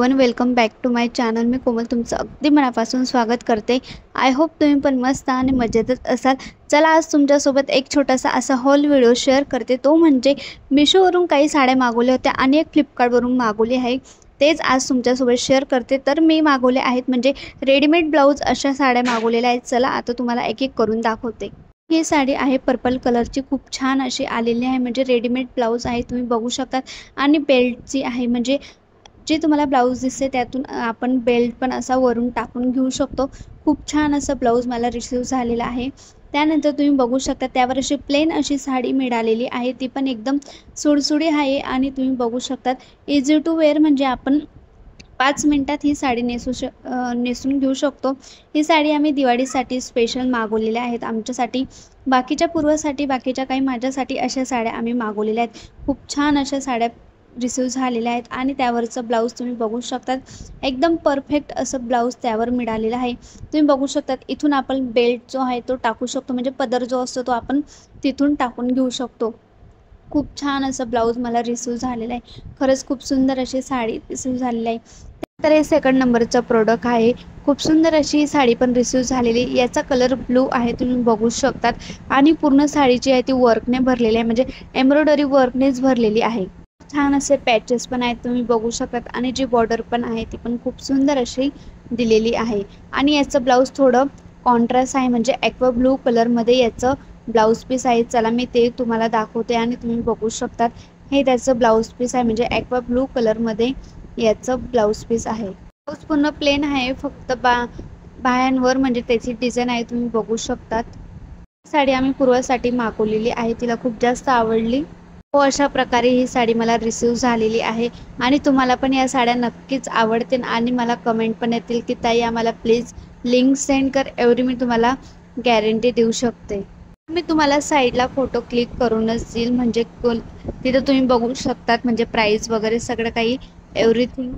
Everyone, welcome back to my channel. मी कोमल तुमचं अगदी मनापासून स्वागत करते। आय होप तुम्ही पण मस्त आणि मजेतच असाल। चला आज तुमच्यासोबत एक छोटासा असा हॉल व्हिडिओ शेअर करते। तो म्हणजे मिशोवरून काही साड्या मागवल्या होत्या आणि एक फ्लिपकार्टवरून मागवली आहे, तेच आज तुमच्यासोबत शेअर करते। तर मी मागवले आहेत म्हणजे रेडीमेड ब्लाऊज अशा साड्या मागवलेल्या आहेत। चला आता तुम्हाला एक एक करून दाखवते। ही साडी आहे पर्पल कलरची, खूप छान अशी आलेली आहे। म्हणजे रेडीमेड ब्लाऊज आहे, तुम्ही बघू शकता। आणि बेल्टची आहे, म्हणजे जे तुम्हाला ब्लाऊज दिसते त्यातून आपण बेल्ट पण असा वरून टाकून घेऊ शकतो। खूप छान असं ब्लाऊज मला रिसीव झालेला आहे। त्यानंतर तुम्ही बघू शकता त्यावर अशी प्लेन अशी साडी मिळालेली आहे, ती पण एकदम सुडसुडी आहे। आणि तुम्ही बघू शकता इझी टू वेअर, म्हणजे आपण 5 मिनिटात ही साडी नेसून घेऊ शकतो। ही साडी आम्ही दिवाळीसाठी स्पेशल मागवलेल्या आहेत आमच्यासाठी, बाकीच्या पूर्वासाठी, बाकीच्या काही माझ्यासाठी अशा साड्या आम्ही मागवलेल्या आहेत। खूप छान अशा साड्या रिसीव झालेल्या आहेत। आणि त्यावरचं ब्लाऊज तुम्ही बघू शकता, एकदम परफेक्ट असं ब्लाऊज त्यावर मिळालेलं आहे। तुम्ही बघू शकता इथून आपण बेल्ट जो आहे तो टाकू शकतो, म्हणजे पदर जो असतो तो आपण तिथून टाकून घेऊ शकतो। खूप छान असं ब्लाऊज मला रिसीव झालेलं आहे। खरंच खूप सुंदर अशी साडी रिसीव झालेली आहे। तर हे सेकंड नंबरचं प्रोडक्ट आहे। खूप सुंदर अशी साडी पण रिसीव झालेली, याचा कलर ब्लू आहे, तुम्ही बघू शकतात। आणि पूर्ण साडीची आहे ती वर्कने भरलेली आहे, म्हणजे एम्ब्रॉयडरी वर्कनेच भरलेली आहे। छान असे पॅचेस पण आहेत, तुम्ही बघू शकतात। आणि जी बॉर्डर पण आहे ती पण खूप सुंदर अशी दिलेली आहे। आणि याचं ब्लाऊज थोडं कॉन्ट्रास्ट आहे, म्हणजे ॲक्वा ब्लू कलरमध्ये याचं ब्लाऊज पीस आहे। चला मी ते तुम्हाला दाखवते आणि तुम्ही बघू शकतात। हे त्याचं ब्लाऊज पीस आहे, म्हणजे ॲक्वा ब्लू कलरमध्ये याचं ब्लाऊज पीस आहे। ब्लाऊज पूर्ण प्लेन आहे, फक्त बाह्यांवर म्हणजे त्याची डिझाईन आहे, तुम्ही बघू शकतात। साडी आम्ही पूर्वासाठी मागवलेली आहे, तिला खूप जास्त आवडली। अशा प्रकारे ही साडी मला रिसीव झालेली आहे। आणि तुम्हाला पण या साड्या नक्कीच आवडतील आणि मला कमेंट पण येतील की ताई आम्हाला प्लीज लिंक सेंड कर, एवढी मी तुम्हाला गॅरंटी देऊ शकते। मी तुम्हाला साईडला फोटो क्लिक करूनच देईल, म्हणजे तिथं तुम्ही बघू शकतात, म्हणजे प्राईस वगैरे सगळं काही एव्हरीथिंग।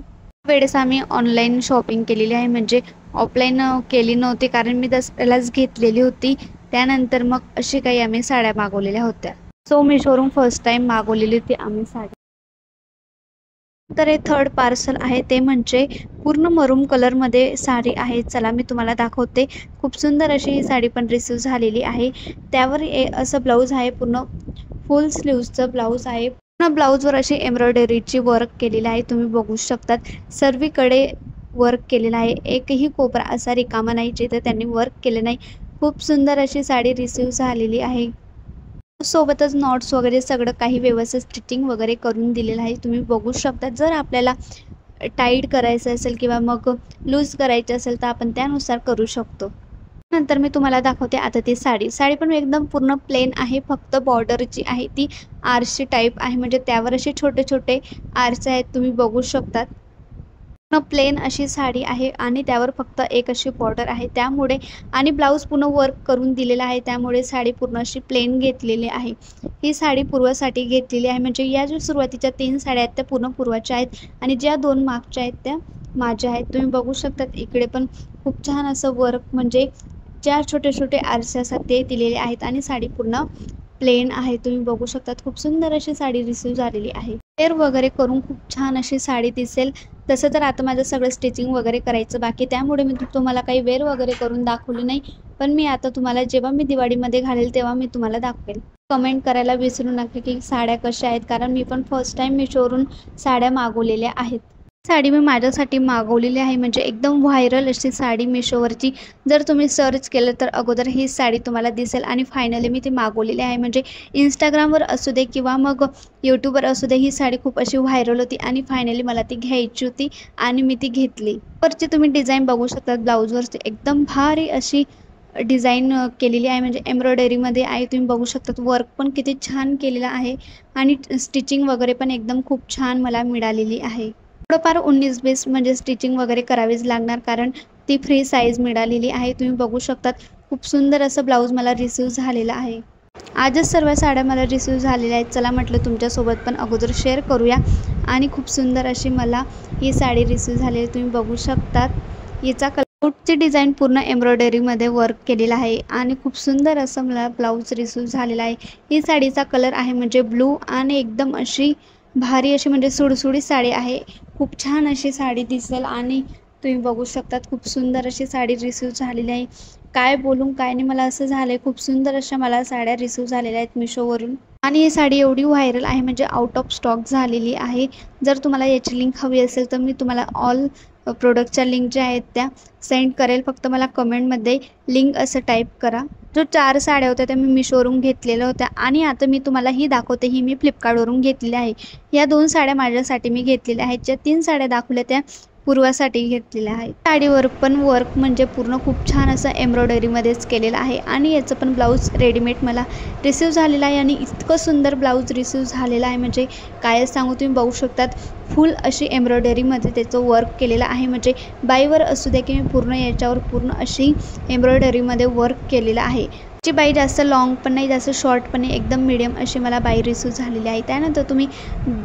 वेळेस आम्ही ऑनलाईन शॉपिंग केलेली आहे, म्हणजे ऑफलाईन केली नव्हती, कारण मी दसऱ्यालाच घेतलेली होती। त्यानंतर मग अशी काही आम्ही साड्या मागवलेल्या होत्या। सो मिशोवरून फर्स्ट टाइम मागवलेली ती आम्ही साडी। तर हे थर्ड पार्सल आहे, ते म्हणजे पूर्ण मरून कलरमध्ये साडी आहे। चला मी तुम्हाला दाखवते। खूप सुंदर अशी ही साडी पण रिसीव झालेली आहे। त्यावर असं ब्लाऊज आहे, पूर्ण फुल स्लीव्सचं ब्लाऊज आहे। पूर्ण ब्लाऊजवर अशी एम्ब्रॉयडरीची वर्क केलेली आहे, तुम्ही बघू शकतात। सर्वीकडे वर्क केलेलं आहे, एकही कोपरा असा रिकामा नाही जिथे त्यांनी वर्क केले नाही। खूप सुंदर अशी साडी रिसीव झालेली आहे। सोबतच नॉट्स वगैरे सगळं काही व्यवस्थित स्टिचिंग वगैरे करून दिलेलं आहे, तुम्ही बघू शकता। जर आपल्याला टाईट करायचं असेल किंवा मग लूज करायचं असेल तर आपण त्यानुसार करू शकतो। नंतर मी तुम्हाला दाखवते आता ती साडी पण एकदम पूर्ण प्लेन आहे, फक्त बॉर्डर जी आहे ती आरशी टाईप आहे, म्हणजे त्यावर असे छोटे छोटे आरसे आहेत, तुम्ही बघू शकतात। पूर्ण प्लेन अशी साडी आहे आणि त्यावर फक्त एक अशी बॉर्डर आहे, त्यामुळे आणि ब्लाऊज पूर्ण वर्क करून दिलेला आहे, त्यामुळे साडी पूर्ण अशी प्लेन घेतलेली आहे। ही साडी पूर्वासाठी घेतलेली आहे, म्हणजे या ज्या सुरुवातीच्या 3 साड्या आहेत त्या पूर्ण पूर्वाच्या आहेत आणि ज्या 2 मागच्या आहेत त्या माझ्या आहेत। तुम्ही बघू शकतात इकडे पण खूप छान असं वर्क, म्हणजे ज्या छोटे छोटे आरसे असतात ते दिलेले आहेत। आणि साडी पूर्ण प्लेन आहे, तुम्ही बघू शकतात। खूप सुंदर अशी साडी रिसीव झालेली आहे। वेअर वगैरे करून खूप छान अशी साडी दिसेल। तसं तर आता माझं सगळं स्टिचिंग वगैरे करायचं बाकी, त्यामुळे मी तुम्हाला काही वेअर वगैरे करून दाखवली नाही, पण मी आता तुम्हाला जेव्हा मी दिवाळीमध्ये घालेल तेव्हा मी तुम्हाला दाखवेल। कमेंट करायला विसरू नका की साड्या कशा आहेत, कारण मी पण फर्स्ट टाइम मिशोवरून साड्या मागवलेल्या आहेत। साडी मी माझ्यासाठी मागवलेली आहे, म्हणजे एकदम व्हायरल अशी साडी मिशोवरची। जर तुम्ही सर्च केलं तर अगोदर ही साडी तुम्हाला दिसेल आणि फायनली मी ती मागवलेली आहे, म्हणजे इंस्टाग्रामवर असू दे किंवा मग यूट्यूबवर असू दे, ही साडी खूप अशी व्हायरल होती आणि फायनली मला ती घ्यायची होती आणि मी ती घेतली। वरची तुम्ही डिझाईन बघू शकता, ब्लाऊजवरची एकदम भारी अशी डिझाईन केलेली आहे, म्हणजे एम्ब्रॉयडरीमध्ये आहे, तुम्ही बघू शकता। वर्क पण किती छान केलेलं आहे आणि स्टिचिंग वगैरे पण एकदम खूप छान मला मिळालेली आहे। थोडंफार 19-20 म्हणजे स्टिचिंग वगैरे करावीच लागणार, कारण ती फ्री साईज मिळालेली आहे, तुम्ही बघू शकतात। खूप सुंदर असं ब्लाऊज मला रिसीव झालेलं आहे। आजच सर्व साड्या मला रिसीव झालेल्या आहेत, चला म्हटलं तुमच्यासोबत पण अगोदर शेअर करूया। आणि खूप सुंदर अशी मला ही साडी रिसीव झालेली, तुम्ही बघू शकतात। हिचा कलरची डिझाईन पूर्ण एम्ब्रॉयडरीमध्ये वर्क केलेला आहे आणि खूप सुंदर असं मला ब्लाऊज रिसीव झालेला आहे। ही साडीचा कलर आहे म्हणजे ब्लू आणि एकदम अशी भारी अशी म्हणजे सुडसुडीत साडी आहे. खूप छान अशी साडी दिसेल आणि तुम्ही बघू शकतात खूप सुंदर अशी साडी रिसीव्ह झालेली आहे. काय बोलू काय नाही, मला असं झालंय खूप सुंदर अशा मला साड्या रिसीव्ह झालेल्या आहेत मिशोवरून. आणि ही साडी एवढी व्हायरल आहे म्हणजे आउट ऑफ स्टॉक झालेली आहे. जर तुम्हाला याची लिंक हवी असेल तर मी तुम्हाला ऑल प्रोडक्टच्या लिंक ज्या आहेत त्या सेंड करेल. फक्त मला कमेंटमध्ये लिंक असं टाईप करा. जो 4 साड्या होत्या त्या मी मिशोवरून घेतलेल्या होत्या आणि आता मी तुम्हाला ही दाखवते, ही मी फ्लिपकार्टवरून घेतलेल्या आहे. या 2 साड्या माझ्यासाठी मी घेतलेल्या आहेत. ज्या 3 साड्या दाखवल्या त्या पूर्वासाठी घेतलेल्या आहेत. साडीवर पण वर्क म्हणजे पूर्ण खूप छान असं एम्ब्रॉयडरीमध्येच केलेलं आहे आणि याचं पण ब्लाऊज रेडीमेड मला रिसीव्ह झालेला आहे आणि इतकं सुंदर ब्लाऊज रिसीव्ह झालेला आहे म्हणजे काय सांगू. तुम्ही बघू शकतात फुल अशी एम्ब्रॉयडरीमध्ये त्याचं वर्क केलेलं आहे. म्हणजे बाईवर असू द्या की मी पूर्ण याच्यावर पूर्ण अशी एम्ब्रॉयडरीमध्ये वर्क केलेलं आहे. ची बाई जास्त लाँग पण नाही, जास्त शॉर्ट पण नाही, एकदम मीडियम अशी मला बाई रिसीव्ह झालेली आहे. त्यानंतर तुम्ही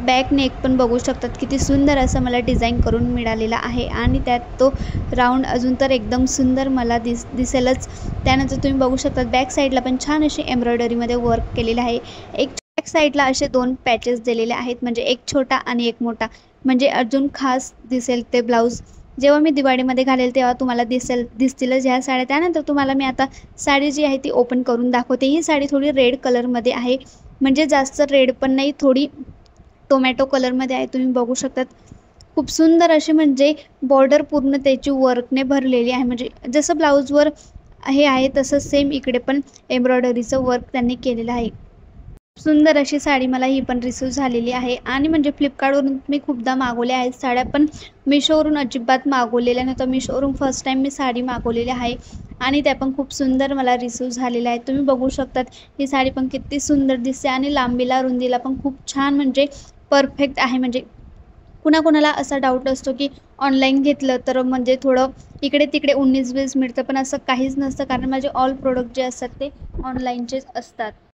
बॅक नेक पण बघू शकतात किती सुंदर असं मला डिझाईन करून मिळालेला आहे आणि त्यात तो राऊंड अजून तर एकदम सुंदर मला दिसेलच. त्यानंतर तुम्ही बघू शकतात बॅक साईडला पण छान अशी एम्ब्रॉयडरीमध्ये वर्क केलेलं आहे. एक बॅक साईडला असे 2 पॅचेस दिलेले आहेत, म्हणजे एक छोटा आणि एक मोठा, म्हणजे अजून खास दिसेल ते ब्लाऊज. जेव्हा मी दिवाळीमध्ये घालेल तेव्हा तुम्हाला दिसतीलच ह्या साड्या. त्यानंतर तुम्हाला मी आता साडी जी आहे ती ओपन करून दाखवते. ही साडी थोडी रेड कलरमध्ये आहे, म्हणजे जास्त रेड पण नाही, थोडी टोमॅटो कलरमध्ये आहे. तुम्ही बघू शकतात खूप सुंदर अशी म्हणजे बॉर्डर पूर्ण त्याची वर्कने भरलेली आहे. म्हणजे जसं ब्लाऊजवर हे आहे तसं सेम इकडे पण एम्ब्रॉयडरीचं वर्क त्यांनी केलेलं आहे. सुंदर अशी साडी मला ही पण रिसीव्ह झालेली आहे आणि म्हणजे फ्लिपकार्टवरून मी खूपदा मागवल्या आहेत साड्या, पण मिशोवरून अजिबात मागवलेल्या नव्हत्या. मिशोवरून फर्स्ट टाईम मी साडी मागवलेली आहे आणि त्या पण खूप सुंदर मला रिसीव्ह झालेल्या आहेत. तुम्ही बघू शकतात ही साडी पण किती सुंदर दिसते आणि लांबीला रुंदीला पण खूप छान म्हणजे परफेक्ट आहे. म्हणजे कुणाकुणाला असा डाऊट असतो की ऑनलाईन घेतलं तर म्हणजे थोडं इकडे तिकडे 19-20 मिळतं, पण असं काहीच नसतं कारण माझे ऑल प्रोडक्ट जे असतात ते ऑनलाईनचेच असतात.